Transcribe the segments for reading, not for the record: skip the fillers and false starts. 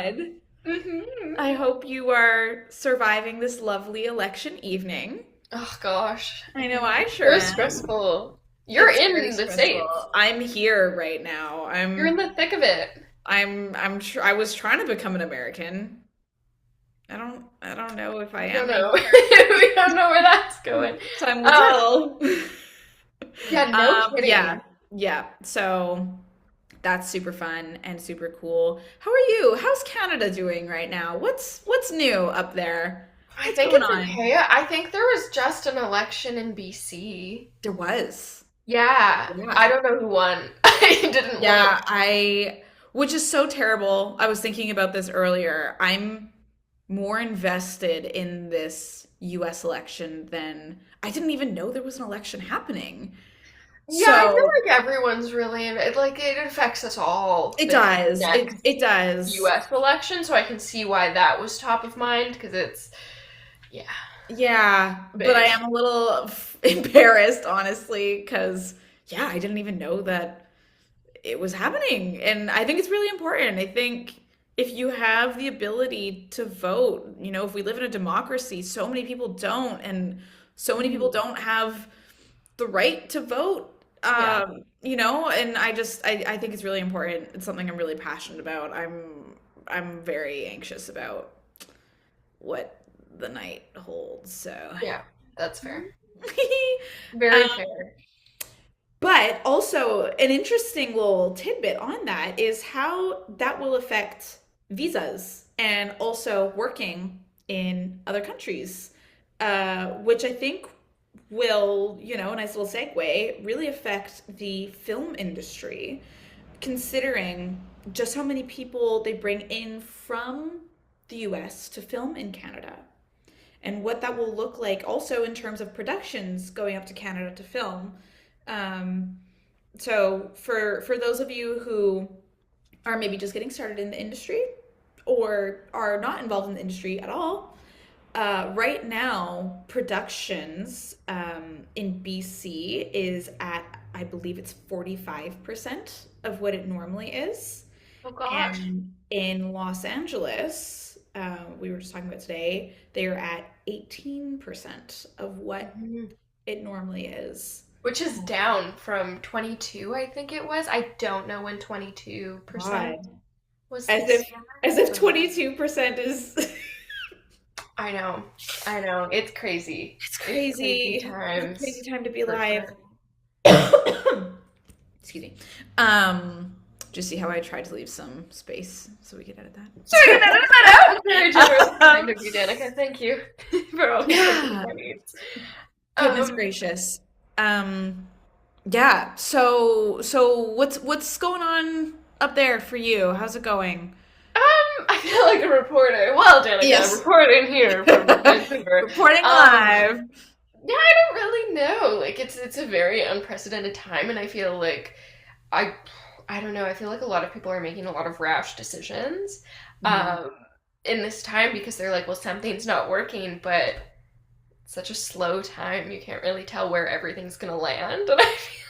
God. Hmm. I hope you are surviving this lovely election evening. Oh gosh. I know I sure So am. stressful. You're It's very in the States. stressful. I'm here right now. You're in the thick of it. I was trying to become an American. I don't know if I We am don't know. anymore. We don't know where that's going. Time will Um, tell. yeah, no Yeah, kidding. yeah. So that's super fun and super cool. How are you? How's Canada doing right now? What's new up there? I What's think going it's on? okay. I think there was just an election in BC. There was. Yeah, I Yeah. don't know who won. I didn't look. Yeah, which is so terrible. I was thinking about this earlier. I'm more invested in this US election than I didn't even know there was an election happening. Yeah, I feel So like everyone's really in it. Like it affects us all it this does. next It does. US election, so I can see why that was top of mind because it's yeah, Yeah, but I big. am a little embarrassed, honestly, because yeah, I didn't even know that it was happening. And I think it's really important. I think if you have the ability to vote, if we live in a democracy, so many people don't, and so many people Mhm. don't have the right to vote. Yeah. And I think it's really important. It's something I'm really passionate about. I'm very anxious about what the night holds. So, Yeah, that's fair. um, Very fair. but also an interesting little tidbit on that is how that will affect visas and also working in other countries, which I think will, a nice little segue, really affect the film industry, considering just how many people they bring in from the US to film in Canada and what that will look like also in terms of productions going up to Canada to film. Um, so for those of you who are maybe just getting started in the industry or are not involved in the industry at all, right now productions in BC is at, I believe it's 45% of what it normally is. Oh gosh. And in Los Angeles, we were just talking about today, they are at 18% of what Mhm. it normally is. Which is down from 22, I think it was. I don't know when 22% God. was As the if as standard, if but 22% is I know. I know. It's crazy. it's It's crazy crazy. It's a times crazy time to be for alive. sure. Excuse me. Um, just see how I tried to leave some space so we could edit So we can edit that out. Very generous that. and kind of you, Danica. Thank you for always thinking of Yeah. my needs. Goodness Um, gracious. Um, yeah. So what's going on up there for you? How's it going? I feel like a reporter. Well, Danica, Yes. reporting here from Vancouver. Reporting Um, live. yeah, I don't really know. Like it's a very unprecedented time, and I feel like I I don't know. I feel like a lot of people are making a lot of rash decisions Mhm. um, in this time because they're like, well, something's not working, but it's such a slow time. You can't really tell where everything's gonna land, and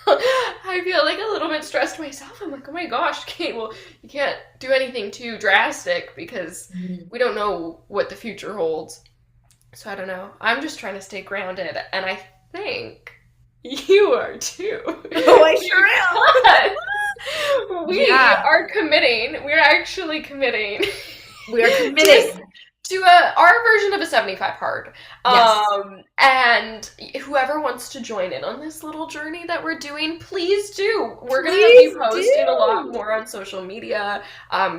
I feel like a little bit stressed myself. I'm like, oh my gosh, Kate. Well, you can't do anything too drastic because Mhm. we don't know what the future holds. So I don't know. I'm just trying to stay grounded, and I think you are too. Oh, I sure am. Because we Yeah, are committing, we're actually committing we are to a, committing. our version of a 75 hard. Yes. And whoever wants to join in on this little journey that we're doing, please do. We're going to be Please posting a lot do. more on social media,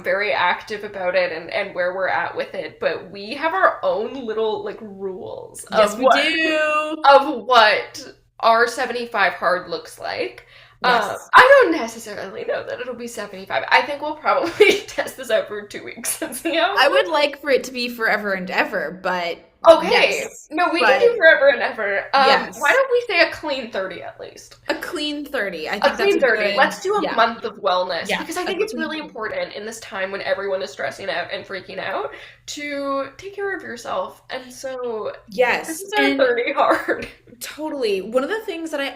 very active about it and where we're at with it. But we have our own little like rules Yes, we do. of what our 75 hard looks like. Yes. I don't necessarily know that it'll be 75. I think we'll probably test this out for 2 weeks and see how I it would goes. like for it to be forever and ever, but Okay. yes. No, we can But do forever and ever. Why yes. don't we say a clean 30 at least? A clean 30. I A think that's clean a 30. good, Let's do a yeah. month of wellness Yeah. because I A think it's really clean. important in this time when everyone is stressing out and freaking out to take care of yourself. And so this Yes. is our And 30 hard. totally. One of the things that I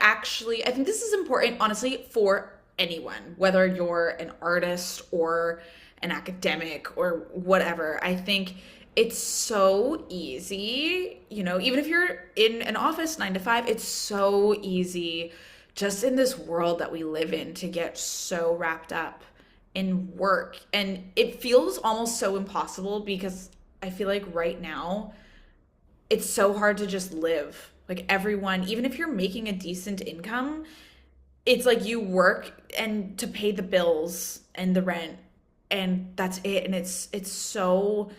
think this is important, honestly, for anyone, whether you're an artist or an academic or whatever. I think it's so easy, even if you're in an office 9 to 5, it's so easy just in this world that we live in to get so wrapped up in work. And it feels almost so impossible because I feel like right now it's so hard to just live. Like everyone, even if you're making a decent income, it's like you work and to pay the bills and the rent and that's it. And it's so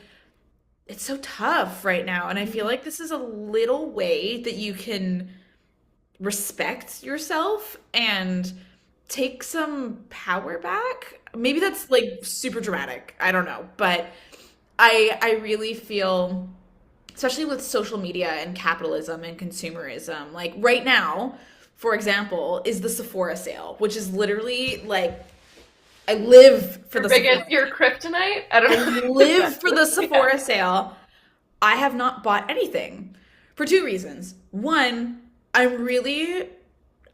tough right now. And I feel like this is a little way that you can respect yourself and take some power back. Maybe that's like super dramatic. I don't know, but I really feel, especially with social media and capitalism and consumerism, like right now, for example, is the Sephora sale, which is literally like I live for Your the biggest, Sephora. your kryptonite? I don't I know. live for the Yeah. Sephora sale. I have not bought anything for two reasons. One, I'm really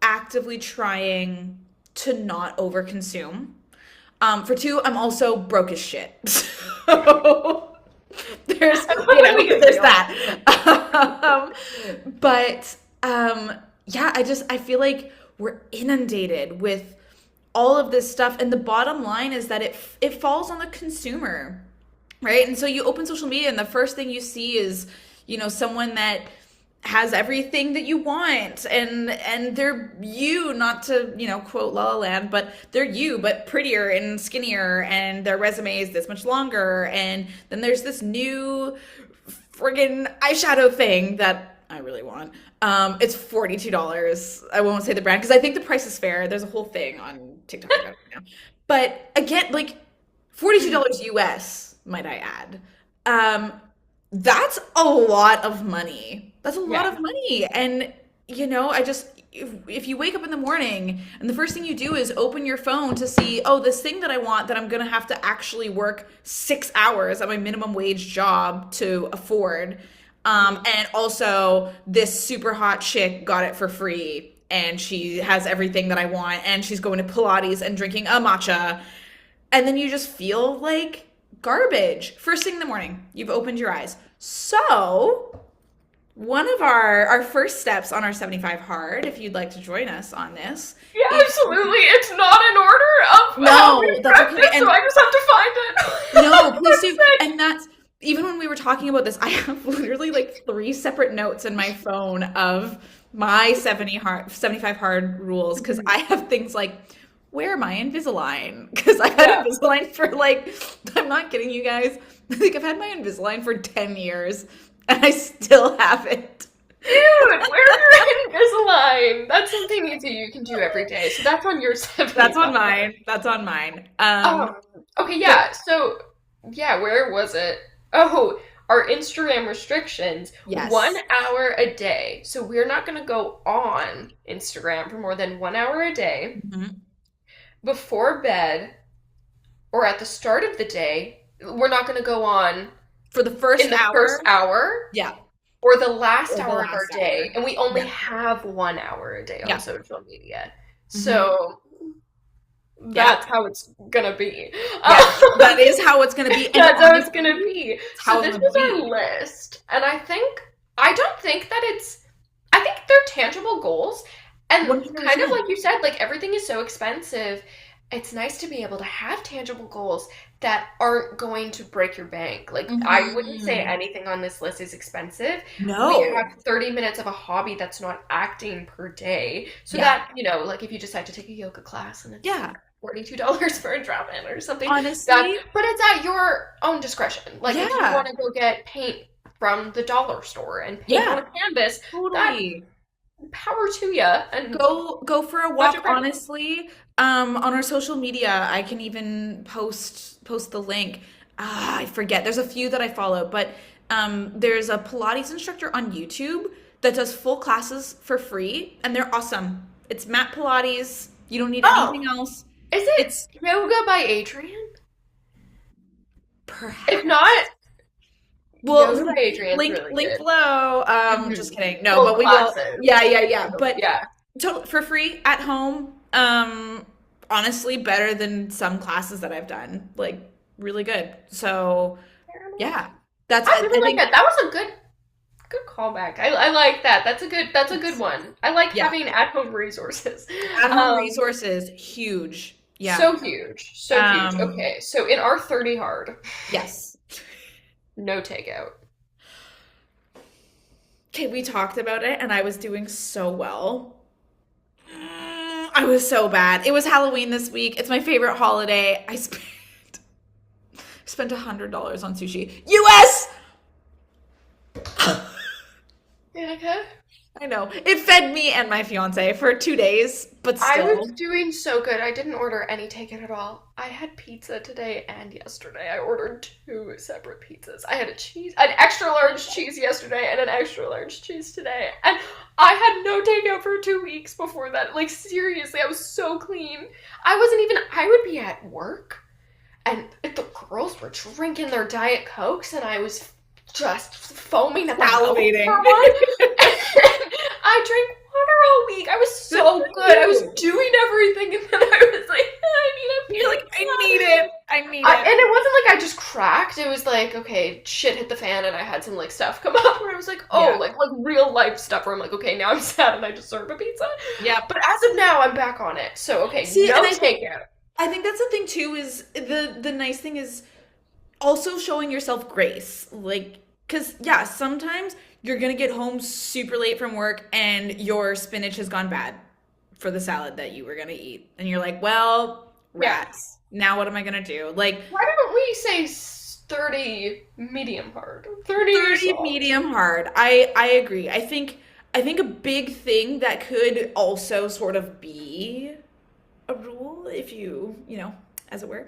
actively trying to not overconsume. For two, I'm also broke as shit. So there's, I completely get there's you. that. But yeah, I feel like we're inundated with all of this stuff, and the bottom line is that it falls on the consumer, right? And so you open social media, and the first thing you see is, someone that has everything that you want, and they're you, not to, quote La La Land, but they're you, but prettier and skinnier, and their resume is this much longer, and then there's this new friggin' eyeshadow thing that I really want. It's $42. I won't say the brand because I think the price is fair. There's a whole thing on TikTok about it now. But again, like $42 US, might I add. Um, that's a lot of money. That's a lot Yeah. of money. And, if you wake up in the morning and the first thing you do is open your phone to see, oh, this thing that I want that I'm going to have to actually work 6 hours at my minimum wage job to afford. And also, this super hot chick got it for free and she has everything that I want and she's going to Pilates and drinking a matcha. And then you just feel like garbage. First thing in the morning, you've opened your eyes. So, one of our first steps on our 75 hard, if you'd like to join us on this, Yeah, is absolutely. It's not in order of how we no, that's okay. practice, so And I just have to find no, it. please do. And that's even when we were talking about this, I have literally like three separate notes in my phone of my 75 hard rules because I have things like wear my Invisalign because I've had Yeah. Invisalign for like, I'm not kidding you guys. I think I've had my Invisalign for 10 years and I still have it. Dude, wear your Invisalign. That's something you can do every day. So that's on your 75. That's on mine. That's on mine. Um, okay, But yeah. So, yeah, where was it? Oh, our Instagram restrictions, yes. 1 hour a day. So we're not going to go on Instagram for more than 1 hour a day Mhm. before bed or at the start of the day. We're not going to go on For the first in the first hour, hour yeah, or the last or the hour of our last day. hour. And we only Yeah. have 1 hour a day on Yeah. social media. Hmm. So Yeah. that's how it's gonna be. Yeah. That is how it's going to be. And That's how it's honestly, gonna be. it's So how it's this going to was our be. list, and I don't think that I think they're tangible goals, and kind of 100%. like you said, like everything is so expensive. It's nice to be able to have tangible goals that aren't going to break your bank. Like I wouldn't say Hmm. anything on this list is expensive. We No. have 30 minutes of a hobby that's not acting per day. So Yeah. that, like if you decide to take a yoga class and it's Yeah. like $42 for a drop-in or something, Honestly, but it's at your own discretion. Like if you yeah. want to go get paint from the dollar store and paint on Yeah. a canvas, that Totally. power to you and Go for a walk, budget friendly. honestly. On our social media, I can even post the link. I forget. There's a few that I follow, but there's a Pilates instructor on YouTube that does full classes for free, and they're awesome. It's Mat Pilates. You don't need Oh, anything else. is it It's yoga by Adrian? If not, perhaps. yoga Well, by Adrian's really link good. below. Just Hmm. kidding. No, Full but we will. classes. Yeah, yeah, yeah. But Yeah. for free at home. Honestly, better than some classes that I've done. Like really good. So Caramel. yeah, that's I really I like think that. That was a good callback. I like that. That's a good it's one. I like yeah. having at home resources. At-home Um, resources, huge. Yeah. so huge, so huge. Um, Okay, so in our 30 hard, yes. no takeout. Okay, we talked about it and I was doing so well. I was so bad. It was Halloween this week. It's my favorite holiday. I spent $100 on sushi. US! Danica? I know. It fed me and my fiance for 2 days, but I was still. doing so good. I didn't order any takeout at all. I had pizza today and yesterday. I ordered two separate pizzas. I had an extra large cheese yesterday and an extra large cheese today. And I had no takeout for 2 weeks before that. Like, seriously, I was so clean. I would be at work and the girls were drinking their Diet Cokes and I was just foaming at the mouth Salivating. for one. I drank water all week. I was Good so for good. I was you. doing everything, and then I was like, I need a You're like, I need pizza. it. I need And it. it wasn't like I just cracked. It was like, okay, shit hit the fan, and I had some like stuff come up where I was like, oh, Yeah. like real life stuff. Where I'm like, okay, now I'm sad and I deserve a pizza. Yep. But as of now, I'm back on it. So okay, See, no and takeout. I think that's the thing too is the nice thing is also showing yourself grace. Like, because, yeah, sometimes you're going to get home super late from work and your spinach has gone bad for the salad that you were going to eat. And you're like, well, Yeah. rats. Now what am I going to do? Like, Why don't we say 30 medium hard? 30 years 30 old. medium hard. I agree. I think a big thing that could also sort of be a rule, if you, as it were,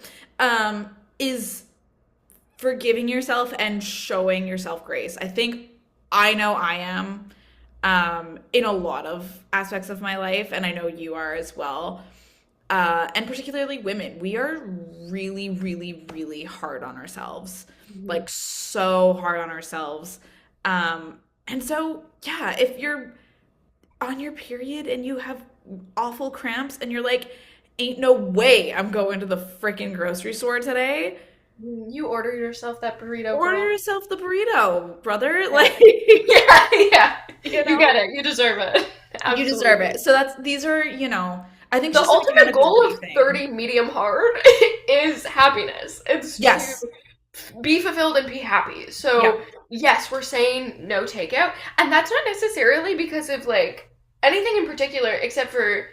is forgiving yourself and showing yourself grace. I think I know I am in a lot of aspects of my life, and I know you are as well. And particularly women, we are really, really, really hard on ourselves, Mhm. like so hard on ourselves. And so, yeah, if you're on your period and you have awful cramps and you're like, ain't no way I'm going to the freaking grocery store today. You order yourself that burrito, Order girl. yourself the burrito, brother. Yeah. Like, Yeah, yeah. you You know, get it. You deserve it. you deserve Absolutely. it. So these are, I think The just an ultimate goal accountability of thing. 30 medium hard is happiness. It's to Yes. be fulfilled and be happy. Yeah. So, yes, we're saying no takeout. And that's not necessarily because of like anything in particular except for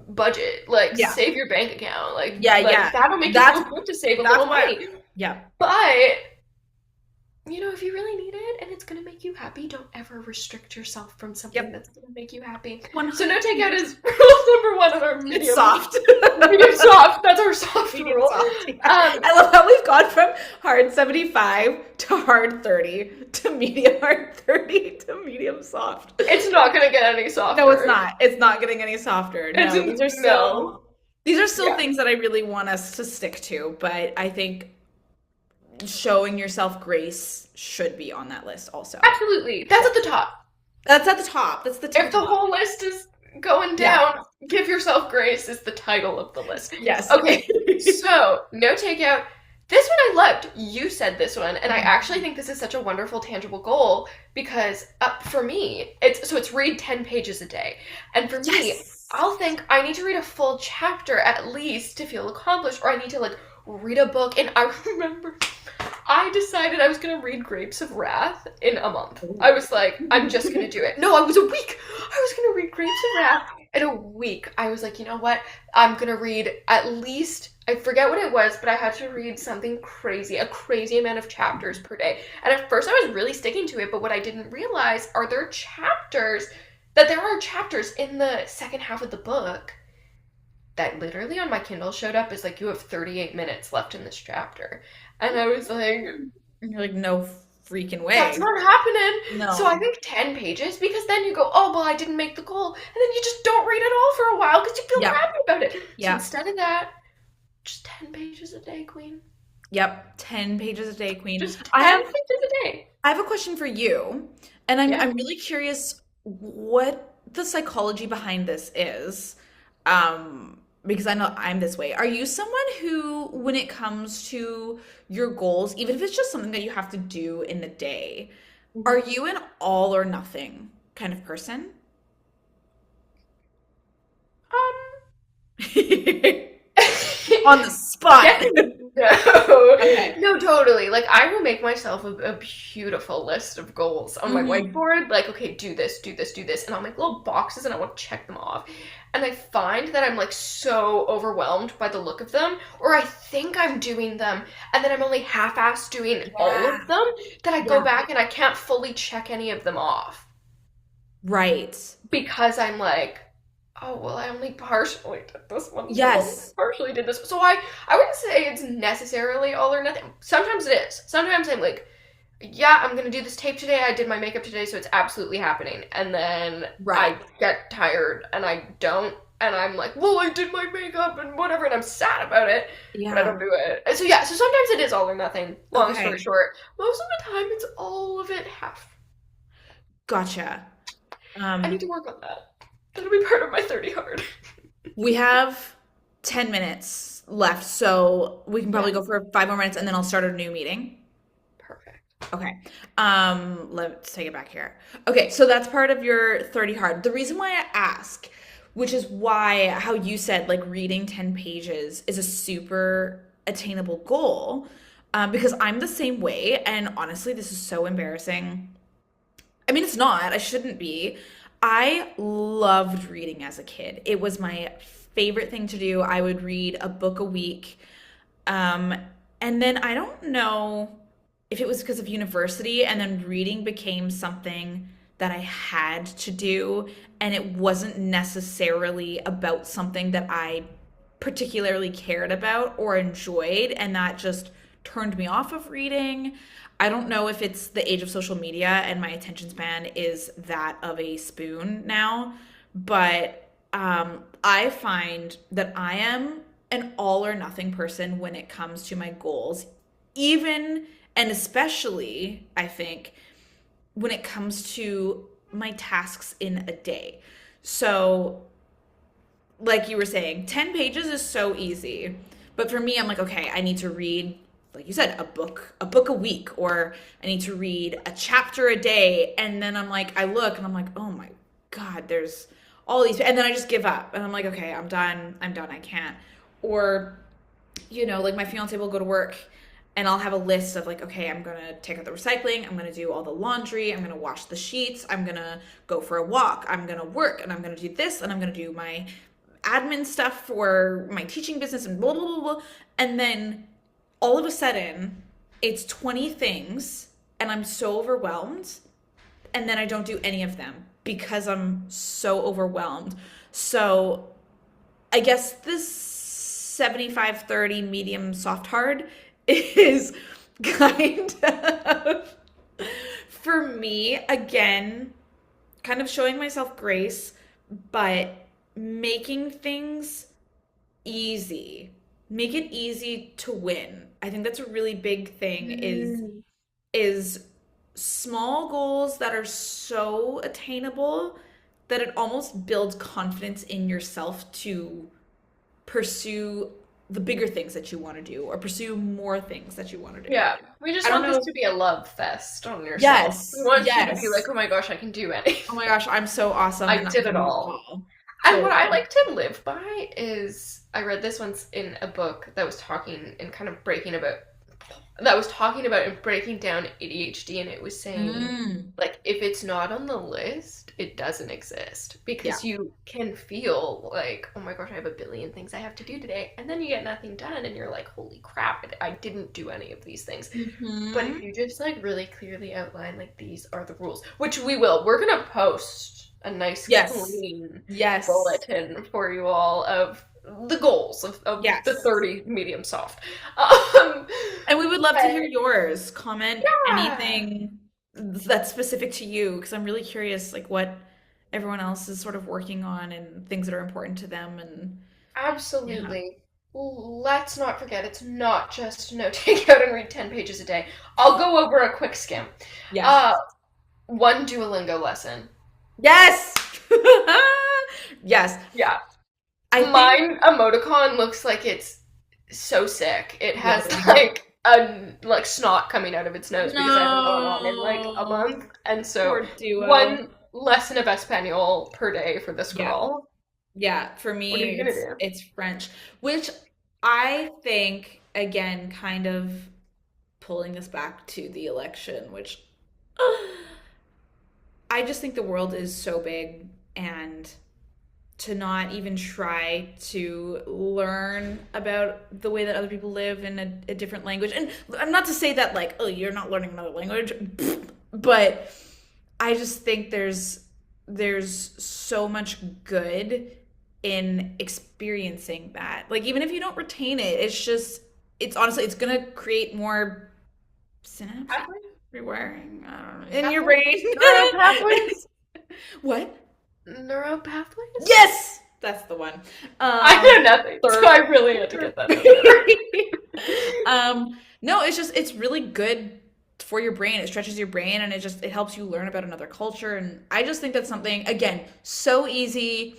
budget. Like Yeah. save your bank account. Yeah, Like yeah. that'll make you That's feel good to save a that's little why. money. Yeah. But if you really need it and it's gonna make you happy, don't ever restrict yourself from something Yep. that's gonna make you happy. So no 100. takeout is rule number one on our It's medium soft. medium soft. That's our soft Medium rule. soft. Yeah. Um, I love how we've gone from hard 75 to hard 30 to medium hard 30 to medium soft. it's not gonna get any No, it's softer. not. It's not getting any softer. It's No, these are no. still these are still Yeah, things that I really want us to stick to, but I think showing yourself grace should be on that list also. absolutely. That's at the top. That's at the top. That's the If tippy the top. whole list is going Yeah. down, give yourself grace is the title of the list. Yes. Okay, so no takeout. This one I loved. You said this one, and I actually think this is such a wonderful, tangible goal because for me, it's read 10 pages a day, and for me, Yes. I'll think I need to read a full chapter at least to feel accomplished, or I need to like read a book. And I remember I decided I was gonna read Grapes of Wrath in a month. I was like, I'm just gonna do it. No, I was a week. I was gonna read Grapes of Wrath in a week. I was like, you know what? I'm gonna read at least, I forget what it was, but I had to read something crazy, a crazy amount of chapters per day. And at first I was really sticking to it, but what I didn't realize there are chapters in the second half of the book that literally on my Kindle showed up as like, you have 38 minutes left in this chapter. And I was like, And you're like, no freaking way. that's not happening. No. So I think 10 pages because then you go, oh, well, I didn't make the goal. And then you just don't read it all for a while because you feel Yeah. crappy about it. So Yeah. instead of that, just 10 pages a day, queen. Yep. 10 pages a day, queen. Just I 10 have pages a day. I have a question for you, and I'm Yeah. I'm really curious what the psychology behind this is. Um, because I know I'm this way. Are you someone who, when it comes to your goals, even if it's just something that you have to do in the day, are Mhm. you an all or nothing kind of person? On the spot. Yes and no. Okay. No, totally. Like I will make myself a beautiful list of goals on my Hmm. whiteboard. Like, okay, do this, do this, do this, and I'll make little boxes and I want to check them off. And I find that I'm like so overwhelmed by the look of them, or I think I'm doing them, and then I'm only half-assed doing all Yeah. of them, that I go Yeah. back and I can't fully check any of them off Right. because I'm like, oh well, I only partially did this one, so I only Yes. partially did this. So I wouldn't say it's necessarily all or nothing. Sometimes it is. Sometimes I'm like, yeah, I'm gonna do this tape today. I did my makeup today, so it's absolutely happening. And then Right. I get tired and I don't. And I'm like, well, I did my makeup and whatever, and I'm sad about it, but I Yeah. don't do it. And so yeah, so sometimes it is all or nothing. Long story Okay. short, most of the time it's all of it half. Gotcha. I need Um, to work on that. That'll be part of my 30 hard. we have 10 minutes left, so we can Yeah, probably go for 5 more minutes and then I'll start a new meeting. perfect. Okay. Let's take it back here. Okay, so that's part of your 30 hard. The reason why I ask, which is why how you said like reading 10 pages is a super attainable goal, because I'm the same way, and honestly, this is so embarrassing. I mean, it's not. I shouldn't be. I loved reading as a kid. It was my favorite thing to do. I would read a book a week. Um, and then I don't know if it was because of university, and then reading became something that I had to do, and it wasn't necessarily about something that I particularly cared about or enjoyed, and that just turned me off of reading. I don't know if it's the age of social media and my attention span is that of a spoon now, but I find that I am an all or nothing person when it comes to my goals, even and especially, I think, when it comes to my tasks in a day. So, like you were saying, 10 pages is so easy. But for me, I'm like, okay, I need to read, like you said, a book a week, or I need to read a chapter a day. And then I'm like, I look and I'm like, oh my God, there's all these. And then I just give up. And I'm like, okay, I'm done. I'm done. I can't. Or, like my fiance will go to work and I'll have a list of like, okay, I'm gonna take out the recycling, I'm gonna do all the laundry, I'm gonna wash the sheets, I'm gonna go for a walk, I'm gonna work, and I'm gonna do this, and I'm gonna do my admin stuff for my teaching business, and blah, blah, blah, blah. And then all of a sudden, it's 20 things, and I'm so overwhelmed, and then I don't do any of them because I'm so overwhelmed. So I guess this 75/30 medium soft hard is kind of, for me, again, kind of showing myself grace, but making things easy. Make it easy to win. I think that's a really big thing Mm. is small goals that are so attainable that it almost builds confidence in yourself to pursue the bigger things that you want to do or pursue more things that you want to do. Yeah, we I just don't want this know. to be a love fest on yourself. We Yes, want you to be like, yes. oh my gosh, I can do anything. Oh my gosh, I'm so awesome I and I did can it do it all. all. And what I Totally. like to live by is I read this once in a book that was talking and kind of and breaking down ADHD, and it was saying Mm. like if it's not on the list, it doesn't exist Yeah. because you can feel like, oh my gosh, I have a billion things I have to do today, and then you get nothing done and you're like, holy crap, I didn't do any of these things. But if Hmm. you just like really clearly outline like these are the rules, which we will, we're gonna post a nice Yes. clean Yes. bulletin for you all of the goals of the Yes. 30 medium soft. Um, And we would love to but hear yours. Comment yeah, anything that's specific to you because I'm really curious like what everyone else is sort of working on and things that are important to them and yeah. absolutely. Let's not forget, it's not just no take out and read 10 pages a day. I'll go over a quick skim. Yes. Uh, one Duolingo lesson. Yes. Yes. Yeah. I think Mine emoticon looks like it's so sick. It has really. like a like snot coming out of its nose because I haven't gone on in like a No. month, and so Poor duo. one lesson of Espanol per day for this Yeah. girl. Yeah, for What are me you gonna it's do? it's French, which I think again kind of pulling this back to the election, which I just think the world is so big and to not even try to learn about the way that other people live in a different language. And I'm not to say that like, oh, you're not learning another language, but I just think there's so much good in experiencing that. Like even if you don't retain it, it's just it's honestly it's gonna create more synapses Pathway? everywhere I don't know, in your Pathway? brain. Neural pathways? What? Neural pathways? Yes, that's the one. I know nothing, so I really had to get that out there. No, it's just it's really good for your brain. It stretches your brain and it helps you learn about another culture. And I just think that's something again so easy,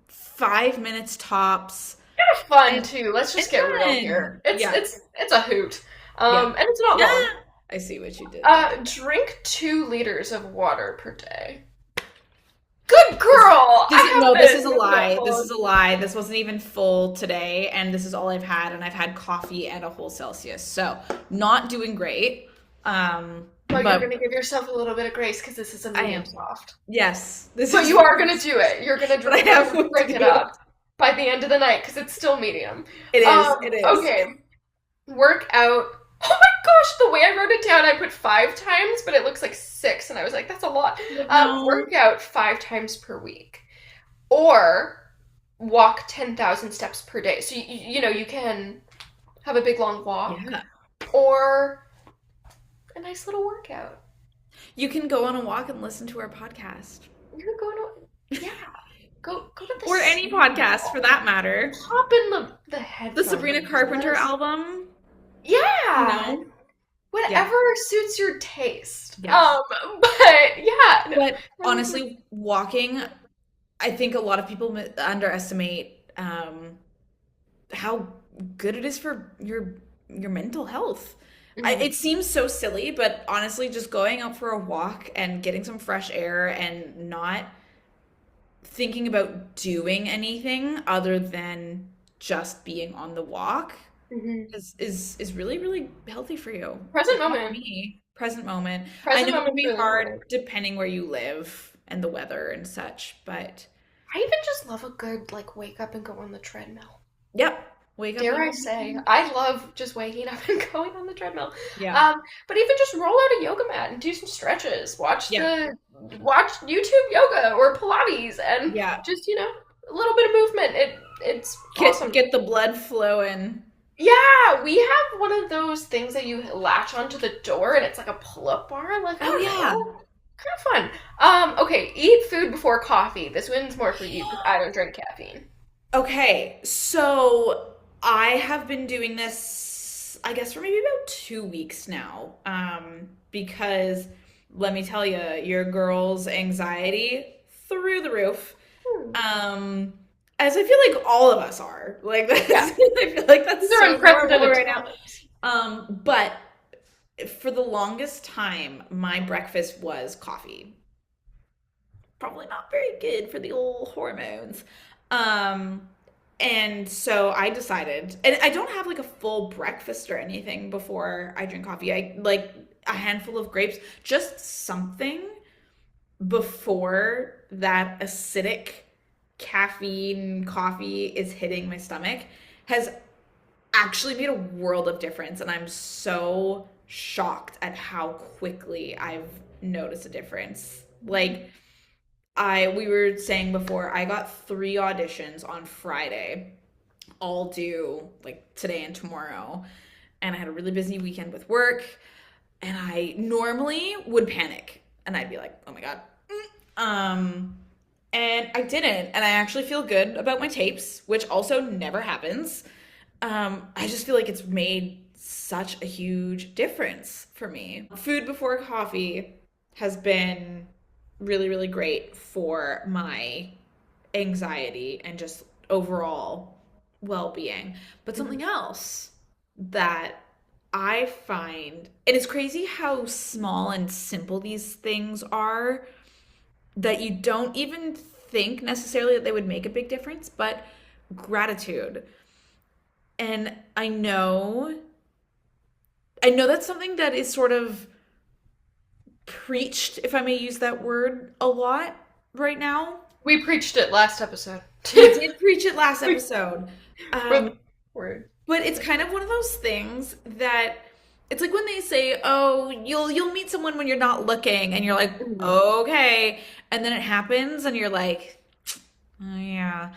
5 minutes tops, Kind of fun and too. Let's just it's get real here. fun. It's Yeah, it's it's a hoot. yeah, And it's not yeah. long. I see what you did there. Drink 2 liters of water per day. Good girl! This I is, have no, this is a been lie. This notebook. is a lie. This wasn't even full today, and this is all I've had, and I've had coffee and a whole Celsius. So not doing great. Well, you're But gonna give yourself a little bit of grace because this is a I medium am. soft. Yes, this But is. you are gonna do it. You're gonna But I you're have gonna work to drink it do. up by the end of the night because it's still medium. It is. It is. Okay. Work out. Oh my gosh, the way I wrote it down, I put 5 times, but it looks like 6, and I was like, that's a lot. No. Work out 5 times per week, or walk 10,000 steps per day. So you know you can have a big long walk, Yeah. or a nice little workout. You can go on a walk and listen to our podcast. You're going to, yeah, go to the Or any podcast for that matter. Hop in the The headphones. Sabrina Carpenter album. You Yeah, know? Yeah. whatever suits your taste. Yes. But yeah, no, But that was a- honestly, walking, I think a lot of people underestimate how good it is for your mental health. Mhm. It seems so silly, but honestly, just going out for a walk and getting some fresh air and not thinking about doing anything other than just being on the walk Mhm. is really really healthy for you. Present Not for moment. me. Present moment. I Present know it can moment's be really hard important. depending where you live and the weather and such, but I even just love a good like wake up and go on the treadmill. yep. Wake up Dare I say, and I love just waking up and going on the treadmill. yeah. But even just roll out a yoga mat and do some stretches. Yeah. Watch YouTube yoga or Pilates and Yeah. just, a little bit of movement. It's awesome. Get the blood flowing. Yeah, we have one of those things that you latch onto the door and it's like a pull-up bar. Like, I Oh don't yeah. know. Kind of fun. Okay, eat food before coffee. This one's more for you because I don't drink caffeine. Okay, so I have been doing this, I guess, for maybe about 2 weeks now. Because let me tell you, your girl's anxiety through the roof. Hmm. As I feel like all of us are. Like that's, Yeah. I feel like These that's are so normal unprecedented right now. times. But for the longest time, my breakfast was coffee. Probably not very good for the old hormones. Um, and so I decided, and I don't have like a full breakfast or anything before I drink coffee. I like a handful of grapes, just something before that acidic caffeine coffee is hitting my stomach has actually made a world of difference. And I'm so shocked at how quickly I've noticed a difference. Like, we were saying before, I got 3 auditions on Friday, all due like today and tomorrow. And I had a really busy weekend with work. And I normally would panic and I'd be like, oh my God. Um, and I didn't. And I actually feel good about my tapes, which also never happens. I just feel like it's made such a huge difference for me. Food before coffee has been really, really great for my anxiety and just overall well-being. But something else that I find, and it's crazy how small and simple these things are that you don't even think necessarily that they would make a big difference, but gratitude. And I know that's something that is sort of preached, if I may use that word, a lot right now. We preached it last episode. We did preach it last episode. From Um, word. but it's kind of one of those things that it's like when they say, "Oh, you'll meet someone when you're not looking," and you're like, Mhm. "Okay," and then it happens, and you're like, "Oh yeah."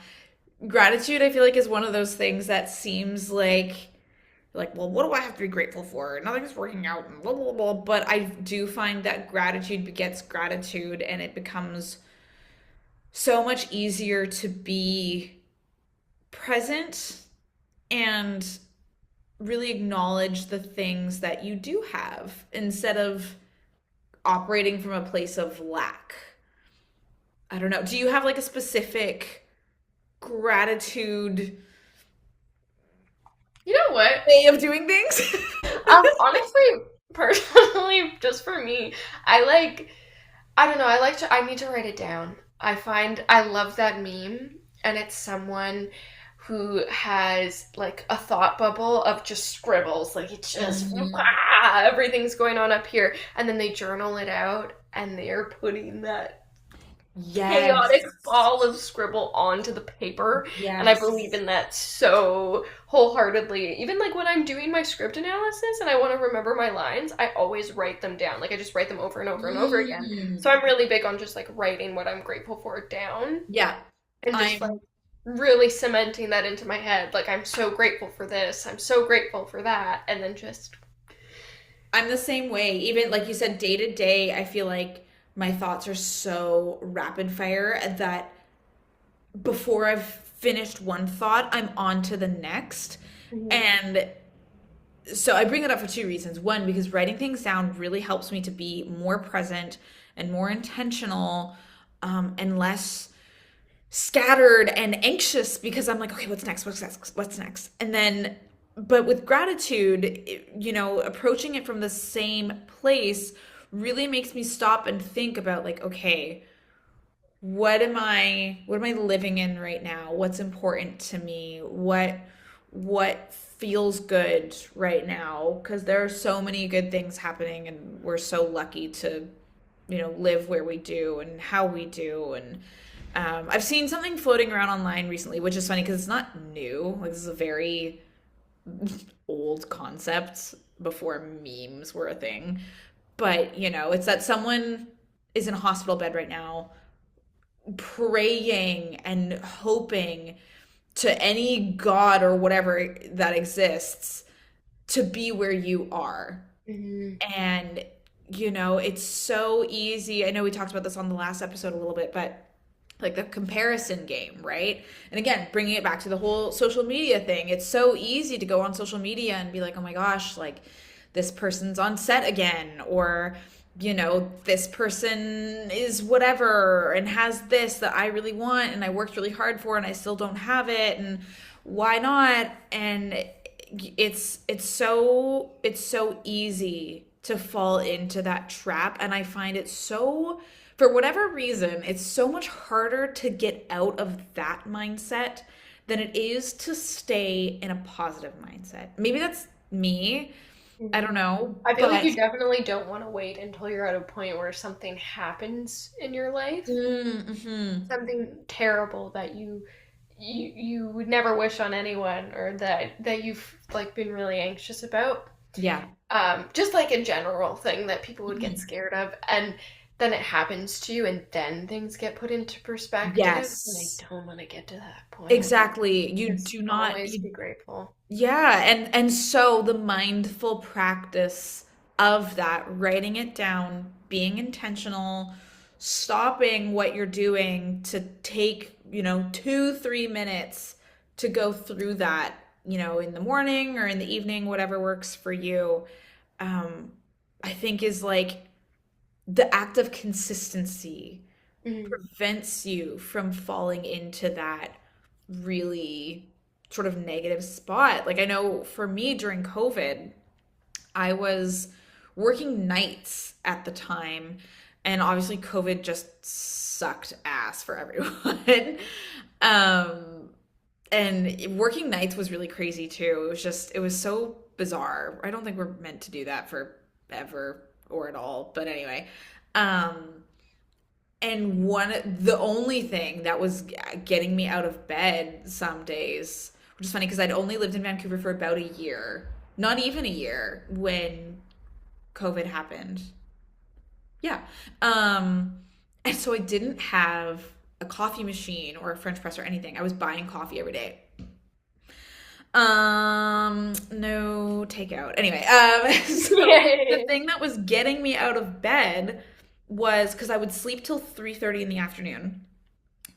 Gratitude, I feel like, is one of those things that seems like, well, what do I have to be grateful for? Nothing's working out, and blah blah blah. But I do find that gratitude begets gratitude, and it becomes so much easier to be present and really acknowledge the things that you do have instead of operating from a place of lack. I don't know. Do you have like a specific gratitude You know what? way of doing things? Honestly, personally, just for me, I like, I don't know, I need to write it down. I find I love that meme, and it's someone who has like a thought bubble of just scribbles, like it's just Mhm. everything's going on up here, and then they journal it out, and they're putting that chaotic Yes. ball of scribble onto the paper, and I believe Yes. in that so wholeheartedly. Even like when I'm doing my script analysis and I want to remember my lines, I always write them down. Like I just write them over and over and over again. So Mm. I'm really big on just like writing what I'm grateful for down Yeah. and just like I'm really cementing that into my head. Like I'm so grateful for this, I'm so grateful for that, and then just I'm the same way. Even like you said, day to day, I feel like my thoughts are so rapid fire that before I've finished one thought, I'm on to the next. Mhm. And so I bring it up for two reasons. One, because writing things down really helps me to be more present and more intentional, and less scattered and anxious because I'm like, okay, what's next? What's next? What's next? And then, but with gratitude, approaching it from the same place really makes me stop and think about like, okay, what am I living in right now? What's important to me? What feels good right now? Because there are so many good things happening, and we're so lucky to, live where we do and how we do. And I've seen something floating around online recently, which is funny because it's not new. Like this is a very old concept before memes were a thing. But, it's that someone is in a hospital bed right now praying and hoping to any god or whatever that exists to be where you are. Mhm. And, it's so easy. I know we talked about this on the last episode a little bit, but like the comparison game, right? And again, bringing it back to the whole social media thing, it's so easy to go on social media and be like, oh my gosh, like this person's on set again, or, this person is whatever and has this that I really want and I worked really hard for and I still don't have it. And why not? And it's so easy to fall into that trap. And I find it so, for whatever reason, it's so much harder to get out of that mindset than it is to stay in a positive mindset. Maybe that's me. I don't Mhm. know, I feel like but you definitely don't want to wait until you're at a point where something happens in your life, mm-hmm. something terrible that you would never wish on anyone, or that you've like been really anxious about. Yeah. Just like a general thing that people would get Mhm. scared of, and then it happens to you, and then things get put into perspective. And I Yes. don't want to get to that point. Exactly. You Just do not always you be grateful. Yeah, and so the mindful practice of that, writing it down, being intentional, stopping what you're doing to take, 2, 3 minutes to go through that, in the morning or in the evening, whatever works for you, um, I think is like the act of consistency Mhm. prevents you from falling into that really sort of negative spot. Like I know for me during COVID, I was working nights at the time, and obviously COVID just sucked ass for everyone. Um, and working nights was really crazy too. It was so bizarre. I don't think we're meant to do that for ever or at all. But anyway, um, and the only thing that was getting me out of bed some days, which is funny because I'd only lived in Vancouver for about a year, not even a year when COVID happened. Yeah. Um, and so I didn't have a coffee machine or a French press or anything. I was buying coffee every day. No takeout. Anyway, so the Yay. thing that was getting me out of bed was because I would sleep till 3:30 in the afternoon,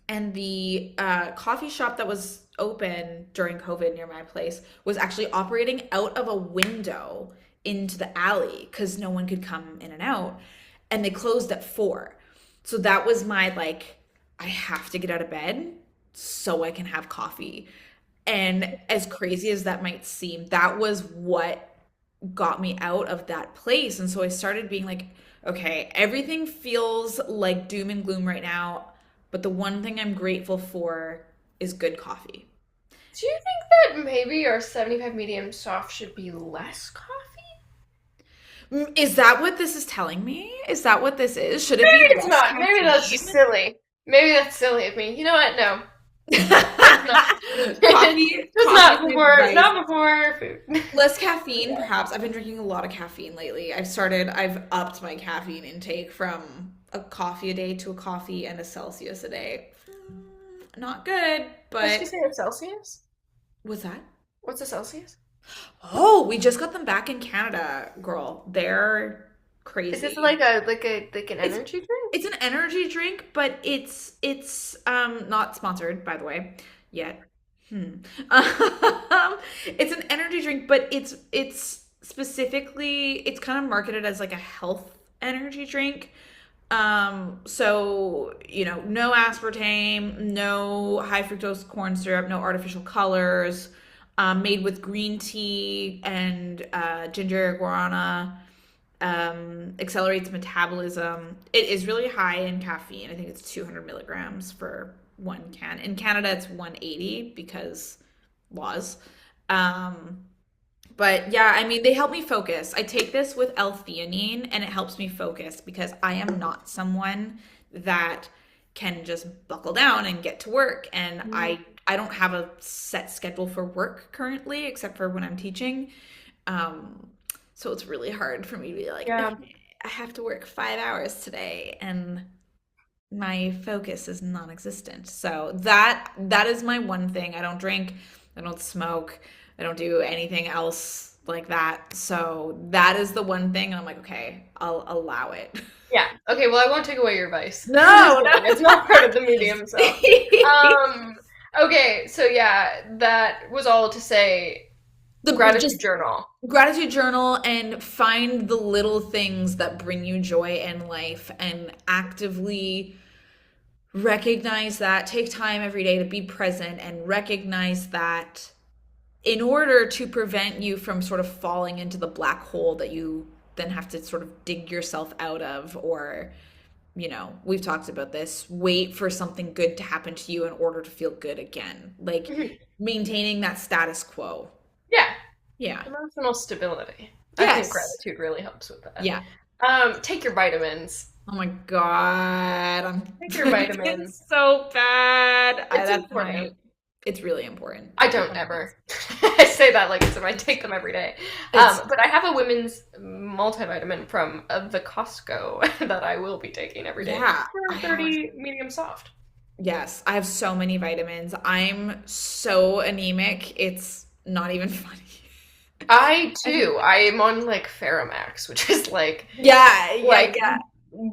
and the coffee shop that was open during COVID near my place was actually operating out of a window into the alley because no one could come in and out, and they closed at 4. So that was my like, I have to get out of bed so I can have coffee. And as crazy as that might seem, that was what got me out of that place. And so I started being like, okay, everything feels like doom and gloom right now, but the one thing I'm grateful for is good coffee. Do you think that maybe our 75 medium soft should be less coffee? Is that what this is telling me? Is that what this is? Should it be Maybe it's less not. Maybe that's caffeine? just silly. Maybe that's silly of me. You know what? No. Just not. Just Coffee is not my before, vice. not before food. Less caffeine, perhaps. I've been drinking a lot of caffeine lately. I've upped my caffeine intake from a coffee a day to a coffee and a Celsius a day. Not good, What did you but say of Celsius? what's that? What's a Celsius? Oh, we just got them back in Canada, girl. They're Is this crazy. like an It's energy drink? it's an energy drink, but it's not sponsored, by the way, yet. Hmm. It's an energy drink, but it's specifically it's kind of marketed as like a health energy drink. So, no aspartame, no high fructose corn syrup, no artificial colors, made with green tea and ginger guarana, accelerates metabolism. It is really high in caffeine. I think it's 200 milligrams for one can. In Canada, it's 180 because laws. Um, but yeah, I mean, they help me focus. I take this with L-theanine and it helps me focus because I am not someone that can just buckle down and get to work. And Mm. I don't have a set schedule for work currently, except for when I'm teaching. Um, so it's really hard for me to be like, Yeah. okay, I have to work 5 hours today, and my focus is non-existent. So that is my one thing. I don't drink, I don't smoke, I don't do anything else like that. So that is the one thing, and I'm like, okay, I'll allow it. Yeah. Okay, well, I won't take away your advice. I'm just No, kidding. It's not part of the medium, so. no. Um, okay, so yeah, that was all to say The gratitude just journal. gratitude journal and find the little things that bring you joy in life and actively recognize that. Take time every day to be present and recognize that in order to prevent you from sort of falling into the black hole that you then have to sort of dig yourself out of, or we've talked about this, wait for something good to happen to you in order to feel good again, like Mhm. maintaining that status quo. Yeah, Yeah. emotional stability. I think Yes. gratitude really helps with that. Yeah. Take your vitamins. Oh my God, I'm Take your doing vitamins. so bad. It's That's important. it's really important. I don't ever. I say that like as if I take them every day. It's But I have a women's multivitamin from the Costco that I will be taking every day Yeah, I for have 30 medium soft. yes, I have so many vitamins. I'm so anemic. It's not even funny. I I think too. I am on like Ferromax, which is yeah, yeah, like yeah.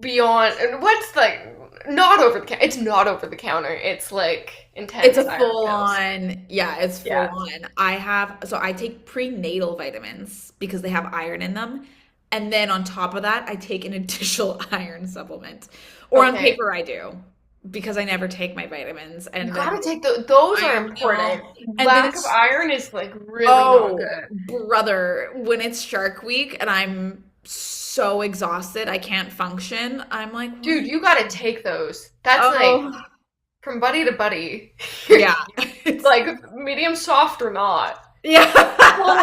beyond and what's like not over the counter. It's not over the counter. It's like It's intense a iron full pills. on, yeah, it's full Yeah. on. I take prenatal vitamins because they have iron in them. And then on top of that, I take an additional iron supplement. Or on Okay. paper I do. because I never take my vitamins. You And gotta then take those are I important. know. And then Lack of it's, iron is like really not oh, good. brother, when it's Shark Week and I'm so exhausted, I can't function. I'm like, what Dude, am you gotta take those. That's like Oh, from buddy to buddy. yeah. It's Like medium soft or not. yeah. Full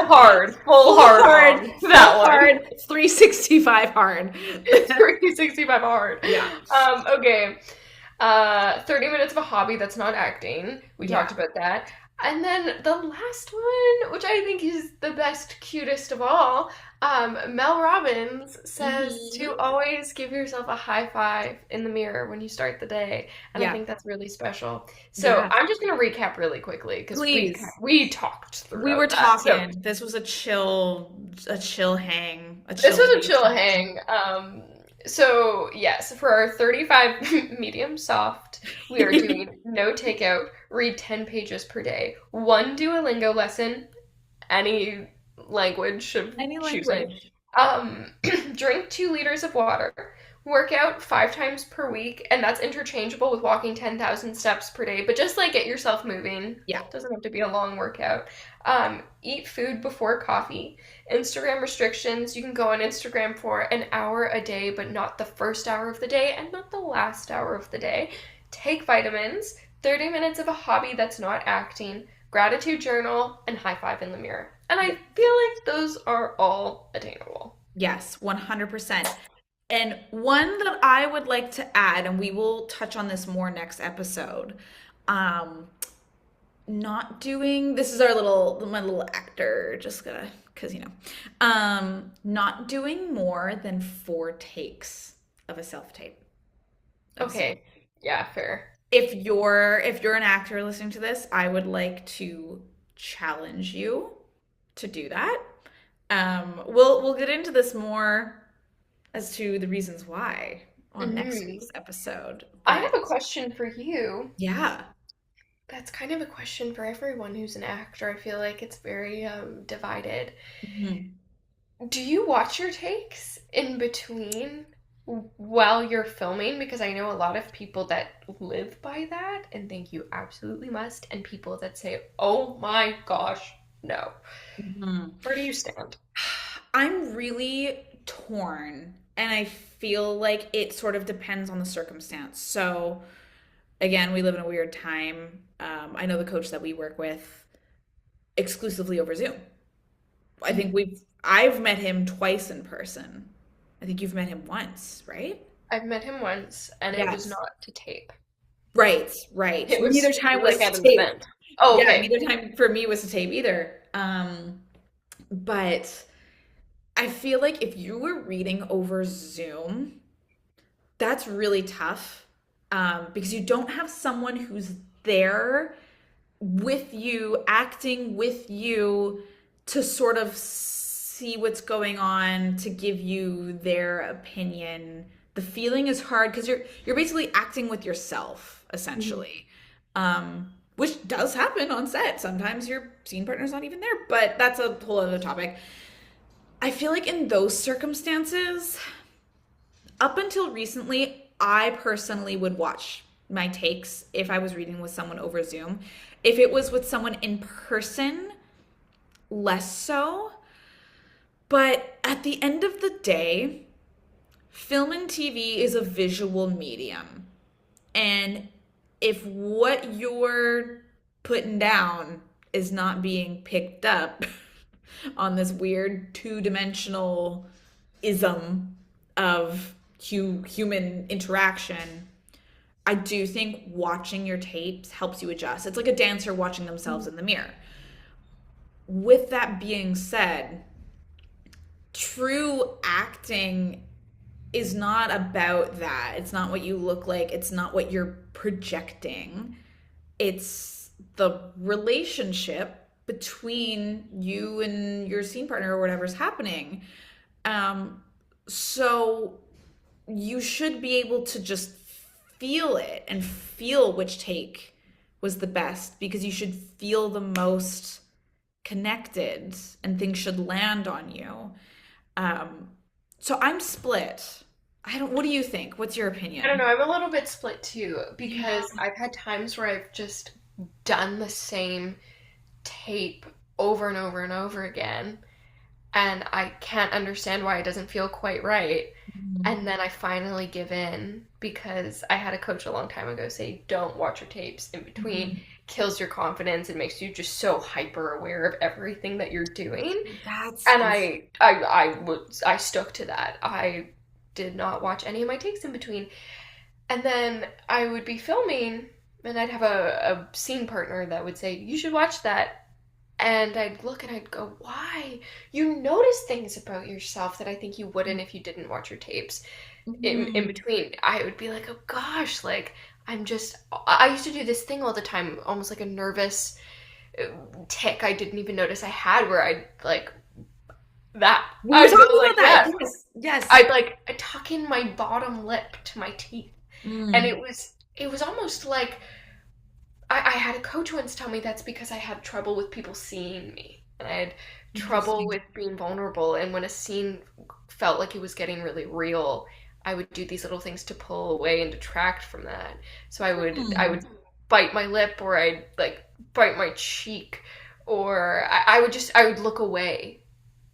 Full hard, hard, mom. full That one. hard, 365 hard. 365 hard. Yeah. Okay. 30 minutes of a hobby that's not acting. We Yeah. talked about that. And then the last one, which I think is the best, cutest of all, Mel Robbins says to Mhm. always give yourself a high five in the mirror when you start the day. And I Yeah. think that's really special. So Yeah. I'm just going to recap really quickly because Please. we talked We were throughout that. So talking. This was a chill hang, a this chill was a hang. chill hang. So yes, for our 35 medium soft, we are doing no takeout, read 10 pages per day, one Duolingo lesson, any language of Any choosing, language. drink 2 liters of water, work out 5 times per week, and that's interchangeable with walking 10,000 steps per day, but just like get yourself moving. Yeah. Doesn't have to be a long workout. Eat food before coffee. Instagram restrictions. You can go on Instagram for an hour a day, but not the first hour of the day and not the last hour of the day. Take vitamins. 30 minutes of a hobby that's not acting. Gratitude journal and high five in the mirror. And I feel like those are all attainable. Yes, 100%. And one that I would like to add, and we will touch on this more next episode, um, not doing, this is my little actor, just gonna, because not doing more than 4 takes of a self-tape. Of a Okay. Yeah, fair. if you're an actor listening to this, I would like to challenge you to do that. We'll get into this more as to the reasons why on next Hmm. week's episode. I have But a question for you. yeah. That's kind of a question for everyone who's an actor. I feel like it's very divided. Mhm. Do you watch your takes in between while you're filming? Because I know a lot of people that live by that and think you absolutely must, and people that say, oh my gosh, no. Mhm. Where do you stand? I'm really torn, and I feel like it sort of depends on the circumstance. So, again, we live in a weird time. I know the coach that we work with exclusively over Zoom. I've met him twice in person. I think you've met him once, right? I've met him once, and it was Yes. not to tape. Right, right. It Neither was time like was at to an tape. event. Oh, Yeah, okay. neither time for me was to tape either. But I feel like if you were reading over Zoom, that's really tough, because you don't have someone who's there with you, acting with you to sort of see what's going on, to give you their opinion. The feeling is hard because you're basically acting with yourself, Mhm. essentially. Which does happen on set. Sometimes your scene partner's not even there, but that's a whole other topic. I feel like in those circumstances, up until recently, I personally would watch my takes if I was reading with someone over Zoom. If it was with someone in person, less so. But at the end of the day, film and TV is a visual medium. And if what you're putting down is not being picked up on this weird two-dimensional ism of human interaction, I do think watching your tapes helps you adjust. It's like a dancer watching themselves in the mirror. With that being said, true acting is not about that. It's not what you look like, it's not what you're projecting. It's the relationship between you and your scene partner or whatever's happening. Um, so you should be able to just feel it and feel which take was the best, because you should feel the most connected and things should land on you. Um, so I'm split. I don't, what do you think? What's your I don't know. opinion? I'm a little bit split too Yeah. because I've had times where I've just done the same tape over and over and over again, and I can't understand why it doesn't feel quite right. Mhm. And then I finally give in because I had a coach a long time ago say, don't watch your tapes in between. Mhm. Kills your confidence and makes you just so hyper aware of everything that you're doing. That's And I stuck to that. I did not watch any of my takes in between. And then I would be filming and I'd have a scene partner that would say, you should watch that. And I'd look and I'd go, why? You notice things about yourself that I think you wouldn't if you didn't watch your tapes. In Mhm. between, I would be like, oh gosh, like I used to do this thing all the time, almost like a nervous tick I didn't even notice I had where I'd like that. We were I'd go talking about like that. that. Yes. Yes. I'd like tuck in my bottom lip to my teeth. And Mm. it was almost like I had a coach once tell me that's because I had trouble with people seeing me. And I had trouble Interesting. with being vulnerable. And when a scene felt like it was getting really real, I would do these little things to pull away and detract from that. So I would Hmm. bite my lip or I'd like bite my cheek or I would look away.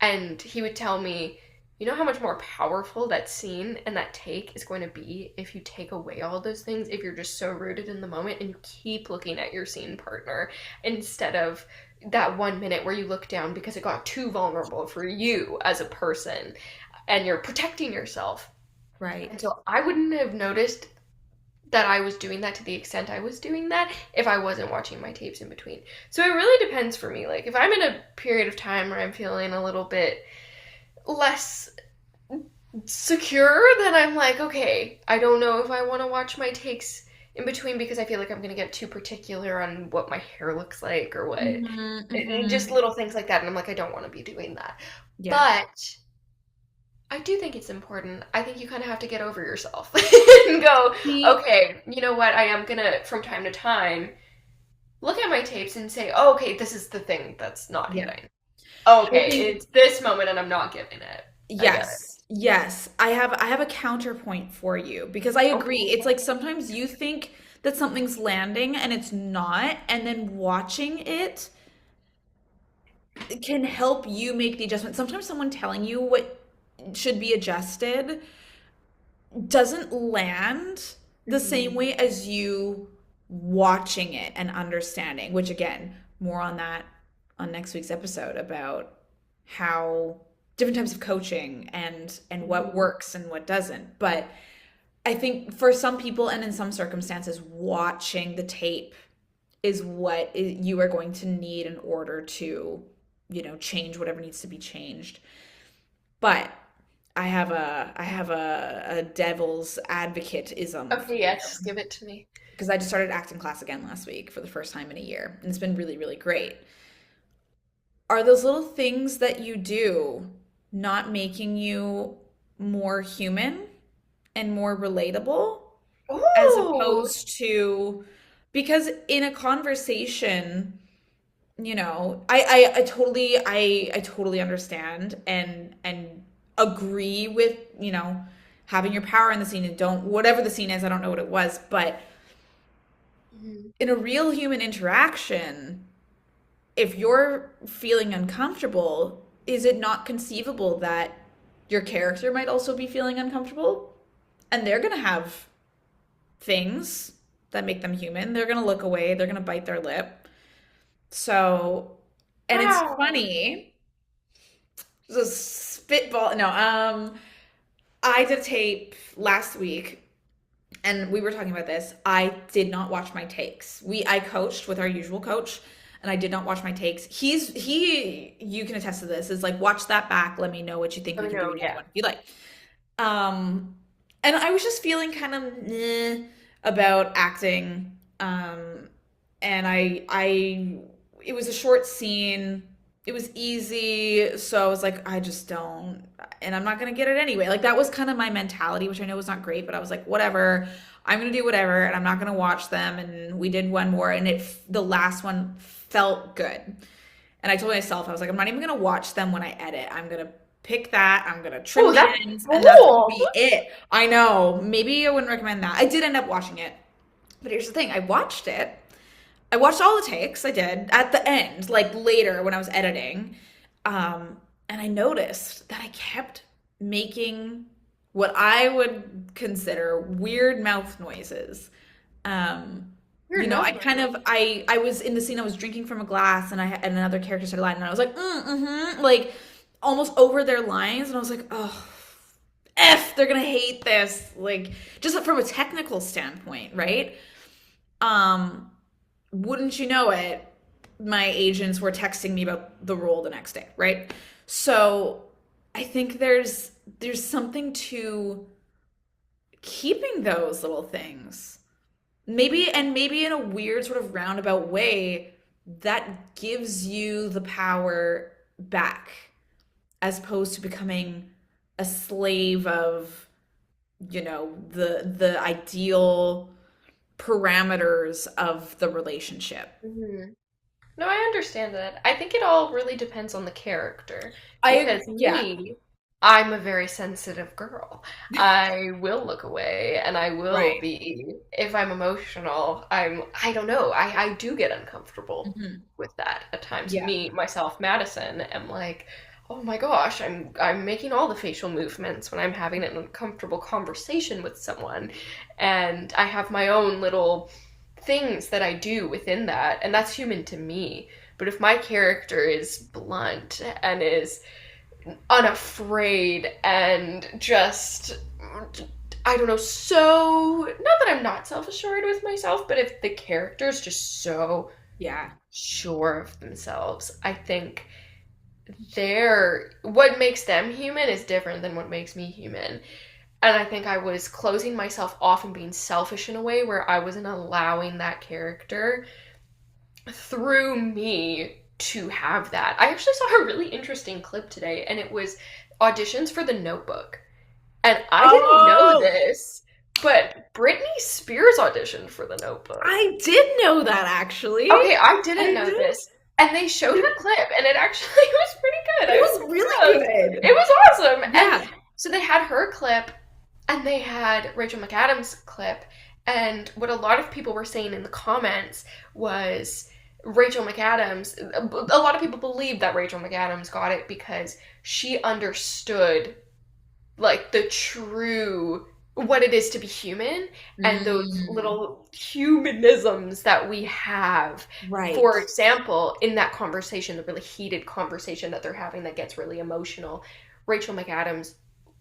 And he would tell me, you know how much more powerful that scene and that take is going to be if you take away all those things, if you're just so rooted in the moment and you keep looking at your scene partner instead of that 1 minute where you look down because it got too vulnerable for you as a person and you're protecting yourself. Right. And so I wouldn't have noticed that I was doing that to the extent I was doing that if I wasn't watching my tapes in between. So it really depends for me. Like if I'm in a period of time where I'm feeling a little bit less secure, then I'm like, okay, I don't know if I want to watch my takes in between because I feel like I'm going to get too particular on what my hair looks like or what, Hmm. just Hmm. little things like that. And I'm like, I don't want to be doing that. Yeah. But I do think it's important. I think you kind of have to get over yourself and go, See, okay, you know what? I am going to, from time to time, look at my tapes and say, oh, okay, this is the thing that's not yeah. hitting. I Okay, think it's this moment and I'm not giving it. I get it. yes. Yes. I have a counterpoint for you because I Okay. agree. It's like sometimes you think that something's landing and it's not, and then watching it can help you make the adjustment. Sometimes someone telling you what should be adjusted doesn't land the same Mhm. way as you watching it and understanding, which again, more on that on next week's episode about how different types of coaching and what Mhm. works and what doesn't. But I think for some people and in some circumstances, watching the tape is what you are going to need in order to, change whatever needs to be changed. But I have a devil's advocate-ism for Okay, yes, you give it to me. because I just started acting class again last week for the first time in a year, and it's been really, really great. Are those little things that you do not making you more human and more relatable as Oh, opposed to because in a conversation, I totally understand and agree with, having your power in the scene and don't whatever the scene is, I don't know what it was, but mhm. in a real human interaction, if you're feeling uncomfortable, is it not conceivable that your character might also be feeling uncomfortable? And they're going to have things that make them human. They're going to look away, they're going to bite their lip. So, and it's Wow. funny, just spitball. No, I did a tape last week and we were talking about this. I did not watch my takes. I coached with our usual coach and I did not watch my takes. You can attest to this, is like watch that back, let me know what you think, Oh we can do no, another yeah. one if you like. Um and I was just feeling kind of about acting. And it was a short scene. It was easy, so I was like, I just don't, and I'm not gonna get it anyway. Like that was kind of my mentality, which I know was not great, but I was like, whatever, I'm gonna do whatever, and I'm not gonna watch them. And we did one more, and the last one felt good. And I told myself, I was like, I'm not even gonna watch them when I edit. I'm gonna pick that. I'm gonna trim Oh, the that's ends, and that's gonna bold. be it. I know. Maybe I wouldn't recommend that. I did end up watching it, but here's the thing: I watched it. I watched all the takes. I did at the end, like later when I was editing, and I noticed that I kept making what I would consider weird mouth noises. Um, Weird I mouth kind noises. of I was in the scene. I was drinking from a glass, and and another character started lying, and I was like, like almost over their lines, and I was like, oh, f, they're gonna hate this. Like just from a technical standpoint, right? Um, wouldn't you know it, my agents were texting me about the role the next day, right? So I think there's something to keeping those little things. Maybe in a weird sort of roundabout way that gives you the power back as opposed to becoming a slave of, the ideal parameters of the relationship. Mhm. No, I understand that. I think it all really depends on the character I because Yeah, me, I'm a very sensitive girl. I will look away and I will right. be, if I'm emotional, I don't know, I do get uncomfortable Hmm. with that at times. Yeah. Me, myself, Madison, am like, oh my gosh, I'm making all the facial movements when I'm having an uncomfortable conversation with someone. And I have my own little things that I do within that, and that's human to me. But if my character is blunt and is unafraid and just, I don't know, so, not that I'm not self assured with myself, but if the character is just so Yeah. sure of themselves, I think what makes them human is different than what makes me human. And I think I was closing myself off and being selfish in a way where I wasn't allowing that character through me to have that. I actually saw a really interesting clip today, and it was auditions for The Notebook. And I didn't know Oh, this, but Britney Spears auditioned for The Notebook. I did know that actually. Okay, I didn't I know did. this. And they showed Yeah. her clip, and it actually was pretty good. It I was was really impressed. good. It was awesome. And Yeah. so they had her clip, and they had Rachel McAdams' clip. And what a lot of people were saying in the comments was Rachel McAdams, a lot of people believe that Rachel McAdams got it because she understood like the true what it is to be human and those Mm, little humanisms that we have. right. For example, in that conversation, the really heated conversation that they're having that gets really emotional, Rachel McAdams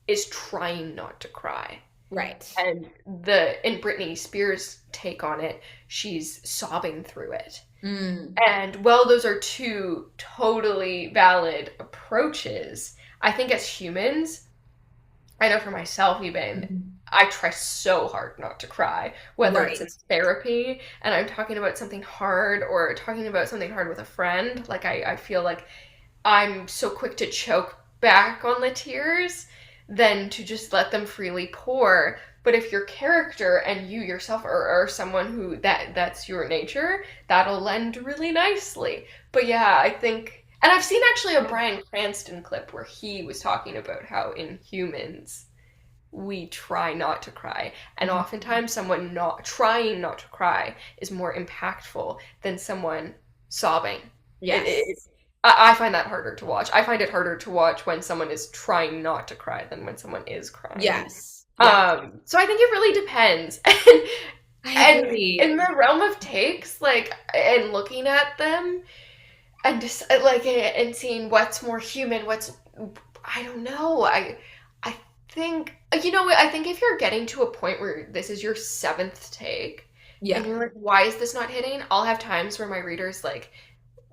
is trying not to cry. Right. And the in Britney Spears' take on it, she's sobbing through it. Mm. And while those are two totally valid approaches, I think as humans, I know for myself even, Mhm. I try so hard not to cry, whether it's in Right. therapy and I'm talking about something hard or talking about something hard with a friend. Like I feel like I'm so quick to choke back on the tears than to just let them freely pour. But if your character and you yourself are someone who that's your nature, that'll lend really nicely. But yeah, I think, and I've seen actually a Bryan Cranston clip where he was talking about how in humans we try not to cry. And Mhm. oftentimes someone not trying not to cry is more impactful than someone sobbing. It, Yes. I find that harder to watch. I find it harder to watch when someone is trying not to cry than when someone is crying. Yes. Yes. So I think it really depends. I And agree. in the realm of takes, like, and looking at them and just like and seeing what's more human, what's, I don't know. I think, you know what, I think if you're getting to a point where this is your seventh take Yeah. and you're like, why is this not hitting? I'll have times where my reader's like,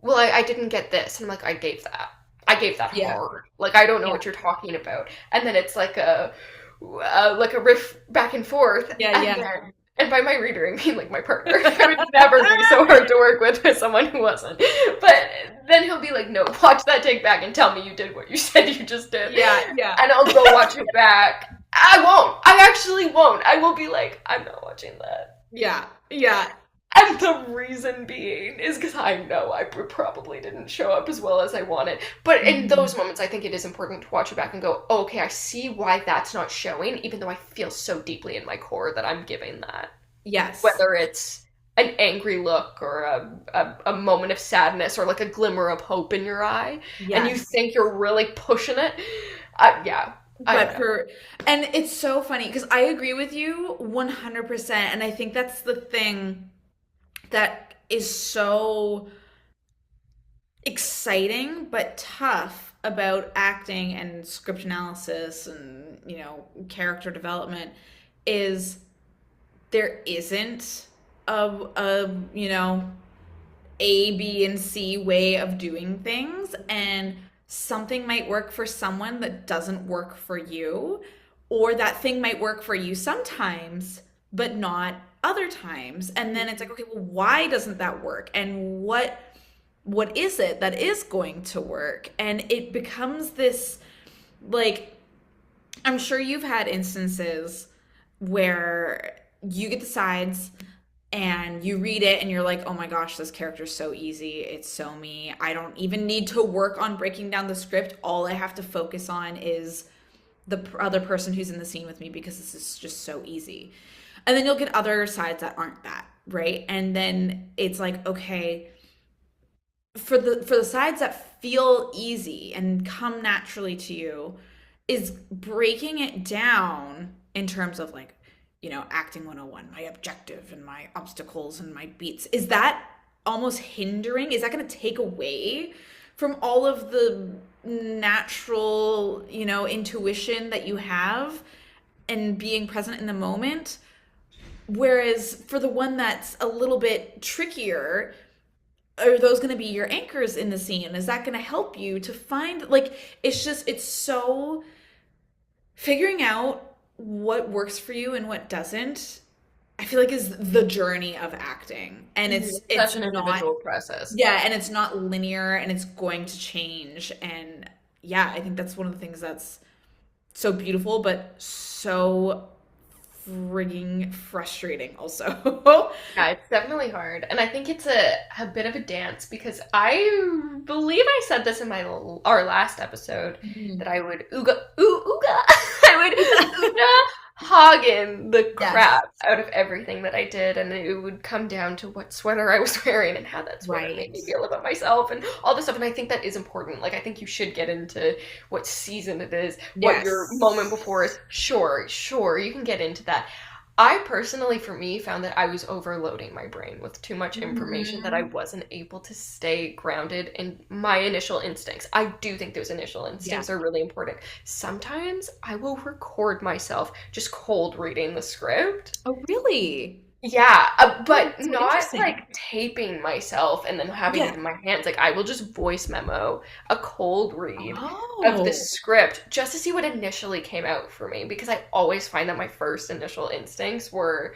well, I didn't get this. And I'm like, I gave that. I gave that Yeah. hard. Like, I don't know Yeah. what you're talking about. And then it's like a riff back and forth. Yeah. And Yeah. then, and by my reader, I mean like my partner. I would never be so hard to work with someone who wasn't. But then he'll be like, no, watch that take back and tell me you did what you said you just did. Yeah. Yeah. And I'll go watch it back. I won't. I actually won't. I will be like, I'm not watching that. Yeah. Yeah. And the reason being is because I know I probably didn't show up as well as I wanted. But in Mhm. those moments, I think it is important to watch it back and go, oh, okay, I see why that's not showing, even though I feel so deeply in my core that I'm giving that. Yes. Whether it's an angry look or a moment of sadness or like a glimmer of hope in your eye, and you Yes. think you're really pushing it. Yeah, I don't But know. for, and it's so funny because I agree with you 100%. And I think that's the thing that is so exciting but tough about acting and script analysis and, character development is there isn't a A, B, and C way of doing things, and something might work for someone that doesn't work for you, or that thing might work for you sometimes, but not other times. And then it's like, okay, well, why doesn't that work? And what is it that is going to work? And it becomes this, like, I'm sure you've had instances where you get the sides and you read it and you're like, oh my gosh, this character's so easy. It's so me. I don't even need to work on breaking down the script. All I have to focus on is the other person who's in the scene with me because this is just so easy. And then you'll get other sides that aren't that, right? And then it's like, okay, for the sides that feel easy and come naturally to you, is breaking it down in terms of, like, acting 101, my objective and my obstacles and my beats. Is that almost hindering? Is that going to take away from all of the natural, intuition that you have and being present in the moment? Whereas for the one that's a little bit trickier, are those going to be your anchors in the scene? Is that going to help you to find, like, it's so figuring out what works for you and what doesn't, I feel like, is the journey of acting. And Mhm. it's Such an not, individual process. yeah, and it's not linear and it's going to change. And yeah, I think that's one of the things that's so beautiful but so frigging frustrating also. Yeah, it's definitely hard. And I think it's a bit of a dance because I believe I said this in our last episode that Mhm. I would ooga I would ooga Hagen the Yes. crap out of everything that I did, and it would come down to what sweater I was wearing and how that sweater made Right. me feel about myself and all this stuff. And I think that is important. Like I think you should get into what season it is, what your moment Yes. before is. Sure, you can get into that. I personally, for me, found that I was overloading my brain with too much information that I Mhm. wasn't able to stay grounded in my initial instincts. I do think those initial Yeah. instincts are really important. Sometimes I will record myself just cold reading the script. Oh, really? Yeah, Oh, but that's so not interesting. like taping myself and then having it Yeah. in my hands. Like I will just voice memo a cold read of the Oh. script just to see what initially came out for me because I always find that my first initial instincts were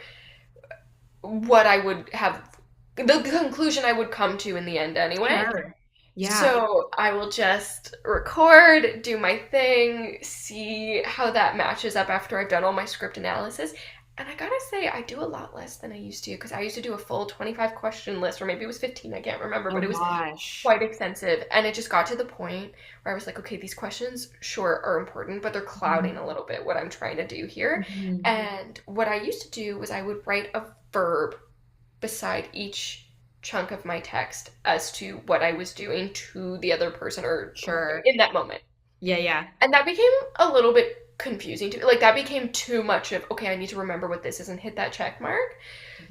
what I would have the conclusion I would come to in the end anyway. Sure. Yeah. So I will just record, do my thing, see how that matches up after I've done all my script analysis. And I gotta say, I do a lot less than I used to because I used to do a full 25 question list, or maybe it was 15, I can't remember, Oh but it was gosh. quite extensive. And it just got to the point where I was like, okay, these questions, sure, are important, but they're clouding Mhm. a little bit what I'm trying to do here. Mhm. And what I used to do was I would write a verb beside each chunk of my text as to what I was doing to the other person or Sure. in that moment. Yeah, yeah. And that became a little bit confusing to me. Like that became too much of, okay, I need to remember what this is and hit that check mark.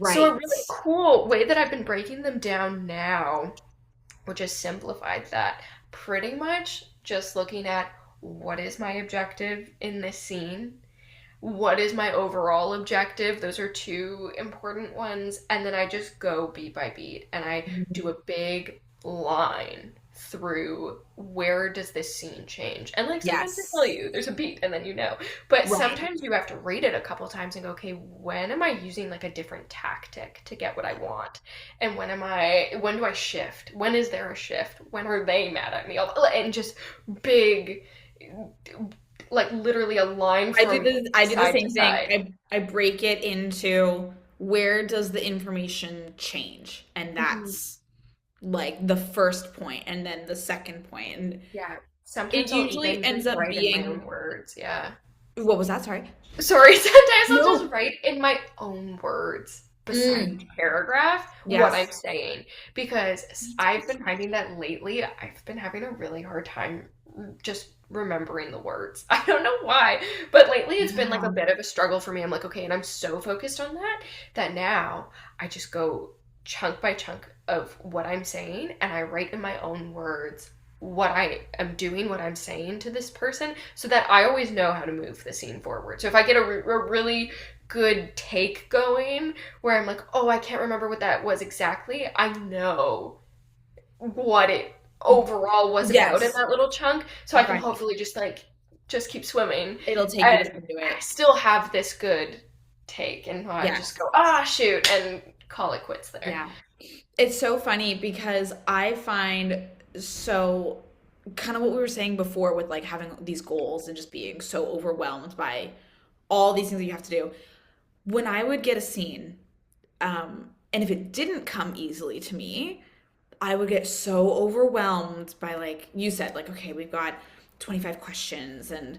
So a Right. really cool way that I've been breaking them down now, which has simplified that, pretty much just looking at what is my objective in this scene, what is my overall objective? Those are two important ones. And then I just go beat by beat and I do Mhm. a big line through where does this scene change. And like sometimes they tell Yes. you there's a beat and then you know. But Right. sometimes you have to read it a couple times and go, okay, when am I using like a different tactic to get what I want? And when do I shift? When is there a shift? When are they mad at me? And just big like literally a line I do from the I do the side to same thing. side. I break it into, where does the information change? And Mhm. that's like the first point, and then the second point. And Yeah. it Sometimes I'll usually even ends just up write in my own being, words. Yeah. what was that? Sorry. Sorry, sometimes I'll just No. write in my own words beside each Mm, paragraph what I'm yes. saying because I've been finding that lately I've been having a really hard time just remembering the words. I don't know why, but lately it's been like a Yeah. bit of a struggle for me. I'm like, okay, and I'm so focused on that that now I just go chunk by chunk of what I'm saying and I write in my own words what I am doing, what I'm saying to this person, so that I always know how to move the scene forward. So if I get a really good take going where I'm like, oh, I can't remember what that was exactly, I know what it overall was about in Yes. that little chunk, so I can Right. hopefully just keep swimming It'll take you and to do it. still have this good take and not just Yes. go, ah, shoot, and call it quits there. Yeah. It's so funny because I find, so kind of what we were saying before with like having these goals and just being so overwhelmed by all these things that you have to do. When I would get a scene, and if it didn't come easily to me, I would get so overwhelmed by, like you said, like, okay, we've got 25 questions, and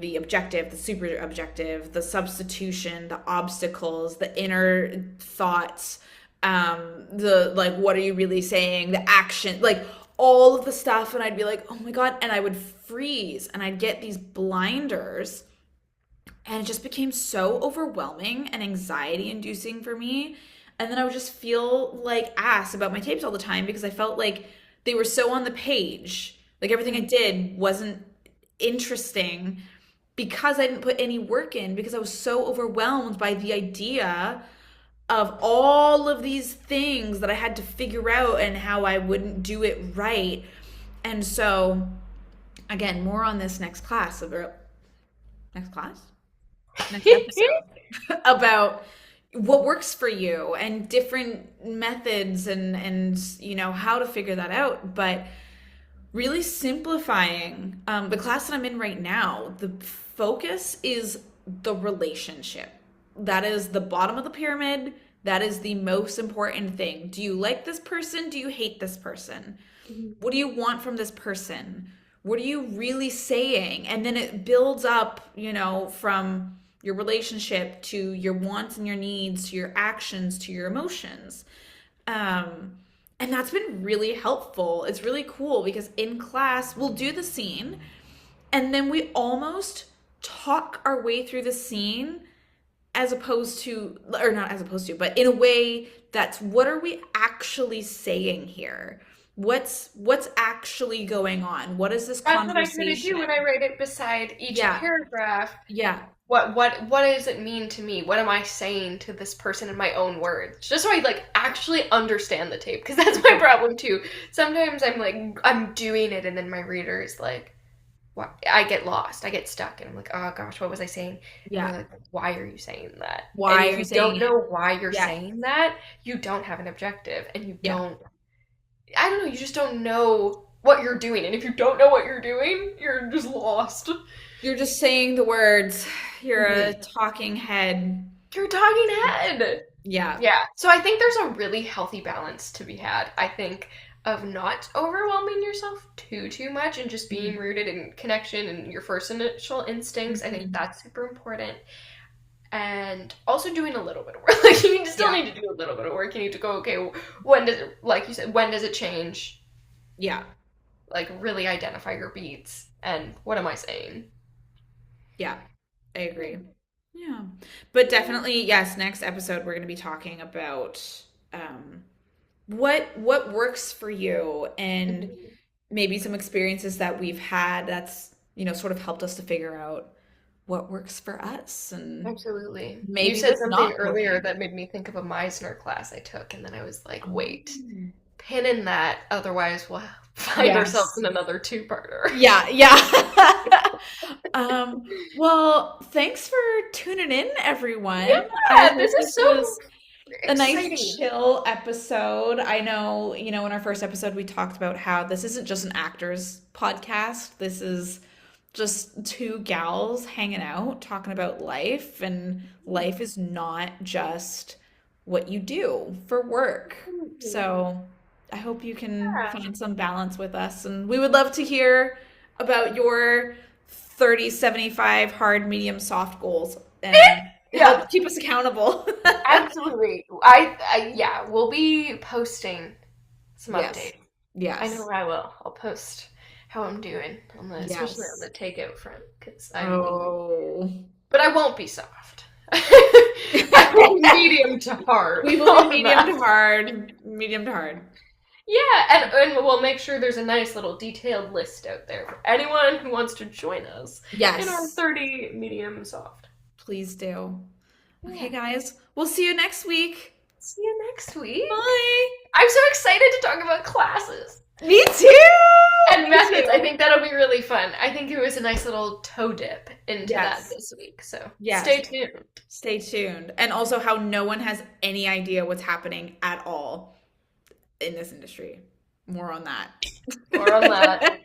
the objective, the super objective, the substitution, the obstacles, the inner thoughts, the like, what are you really saying, the action, like all of the stuff. And I'd be like, oh my God. And I would freeze and I'd get these blinders, and it just became so overwhelming and anxiety inducing for me. And then I would just feel like ass about my tapes all the time because I felt like they were so on the page. Like everything I did wasn't interesting because I didn't put any work in, because I was so overwhelmed by the idea of all of these things that I had to figure out and how I wouldn't do it right. And so, again, more on this next class about next class? Next episode about what works for you and different methods, and how to figure that out. But really simplifying, the class that I'm in right now, the focus is the relationship. That is the bottom of the pyramid. That is the most important thing. Do you like this person? Do you hate this person? What do you want from this person? What are you really saying? And then it builds up, from your relationship to your wants and your needs to your actions to your emotions. Um, and that's been really helpful. It's really cool because in class, we'll do the scene and then we almost talk our way through the scene, as opposed to, or not as opposed to, but in a way that's, what are we actually saying here? What's actually going on? What is this That's what I kind of do when I conversation? write it beside each Yeah, paragraph. yeah, What does it mean to me? What am I saying to this person in my own words? Just so I like actually understand the tape, because that's my problem too. Sometimes I'm like I'm doing it and then my reader is like, what? I get lost. I get stuck and I'm like, oh gosh, what was I saying? And they're yeah. like, why are you saying that? And Why if are you you saying don't it? know why you're Yeah, saying that, you don't have an objective and you yeah. don't, I don't know, you just don't know what you're doing. And if you don't know what you're doing, you're just lost. You're just saying the words. You're a Mhm. talking head. You're a talking head. Yeah. Yeah. So I think there's a really healthy balance to be had. I think of not overwhelming yourself too much and just being rooted in connection and your first initial instincts. I think Mm-hmm. that's super important. And also doing a little bit of work. Like you still Yeah. need to do a little bit of work. You need to go, okay, when does it, like you said, when does it change? Yeah. Like really identify your beats and what am I saying? Yeah. I agree. Yeah. But definitely, yes, next episode we're going to be talking about, um what works for you, and Mhm. maybe some experiences that we've had that's, sort of helped us to figure out what works for us, and Absolutely. You maybe said what's something not earlier working. that made me think of a Meisner class I took, and then I was like, wait, Oh. pin in that, otherwise we'll find ourselves Yes. in another two-parter. Yeah, yeah. Well, thanks for tuning in, everyone. I Yeah, this hope is this so was a nice exciting. chill episode. I know, in our first episode we talked about how this isn't just an actor's podcast. This is just two gals hanging out, talking about life, and life is not just what you do for work. So I hope you can Yeah. find some balance with us. And we would love to hear about your 30, 75 hard, medium, soft goals and Yeah, help keep us accountable. absolutely. Yeah, we'll be posting some Yes. updates. I know Yes. I will. I'll post how I'm doing especially on the Yes. takeout front, because I'm weak. Oh. But I won't be soft. I will be medium to hard We will be on medium that. to hard, medium to hard. Yeah, and we'll make sure there's a nice little detailed list out there for anyone who wants to join us in our Yes, 30 medium soft. please do. Okay, Yeah. guys, we'll see you next week. See you next week. Bye. I'm so excited to talk about classes Me too. and Me methods. I too. think that'll be really fun. I think it was a nice little toe dip into that Yes. this week. So Yes. stay tuned. Stay tuned. And also how no one has any idea what's happening at all in this industry. More on that. More on that.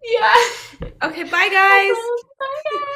Yeah. Okay, bye guys. Bye, guys.